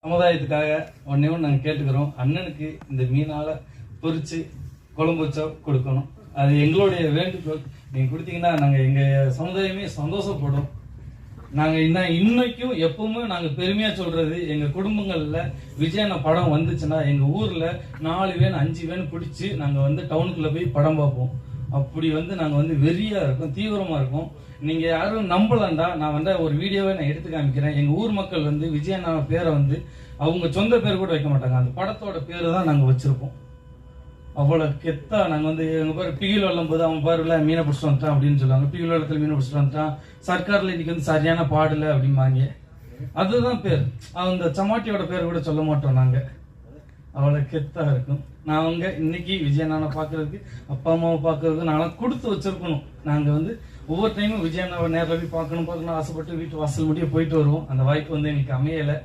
சமுதாயத்துக்காக ஒன்னே ஒன்று நாங்கள் கேட்டுக்கிறோம். அண்ணனுக்கு இந்த மீனால பொரிச்சு குழம்பு வச்சா கொடுக்கணும். அது எங்களுடைய வேண்டுகோள். நீங்கள் கொடுத்தீங்கன்னா நாங்கள் எங்கள் சமுதாயமே சந்தோஷப்படும். நாங்கள் இன்னைக்கும் எப்பவுமே நாங்கள் பெருமையாக சொல்றது, எங்கள் குடும்பங்களில் விஜயண்ண படம் வந்துச்சுன்னா எங்கள் ஊரில் 4 வேன் 5 வேன் பிடிச்சி நாங்கள் டவுனுக்குள்ளே போய் படம் பார்ப்போம். அப்படி நாங்கள் வெறியாக இருக்கோம், தீவிரமாக இருக்கோம். நீங்கள் யாரும் நம்பலண்டா, நான் ஒரு வீடியோவை நான் எடுத்து காமிக்கிறேன். எங்கள் ஊர் மக்கள் விஜயண்ணா பேரை அவங்க சொந்த பேர் கூட வைக்க மாட்டாங்க, அந்த படத்தோட பேர் தான் நாங்கள் வச்சிருப்போம். அவ்வளோ கெத்தா நாங்கள் எங்கள் பேர் பிகில் வெள்ளம் போது அவன் பாருல மீனை பிடிச்சிட்டு வந்துட்டான் அப்படின்னு சொல்லுவாங்க. பிகில் வெள்ளத்தில் மீனை பிடிச்சிட்டு வந்துட்டான், சர்க்காரில் இன்னைக்கு சரியான பாடலை அப்படிம்பாங்க. அதுதான் பேர். அந்த சமாட்டியோட பேர் கூட சொல்ல மாட்டோம் நாங்கள். அவ்வளோ கெத்தா இருக்கும். நாங்கள் இன்னைக்கு விஜயண்ணாவை பார்க்கறதுக்கு, அப்பா அம்மாவை பார்க்கறதுக்கு நாங்களாம் கொடுத்து வச்சிருக்கணும். நாங்கள் ஒவ்வொரு டைமும் விஜயண்ணாவை நேரில் போய் பார்க்கணும் ஆசைப்பட்டு வீட்டு வாசல் முடிய போயிட்டு வருவோம். அந்த வாய்ப்பு எங்களுக்கு அமையலை.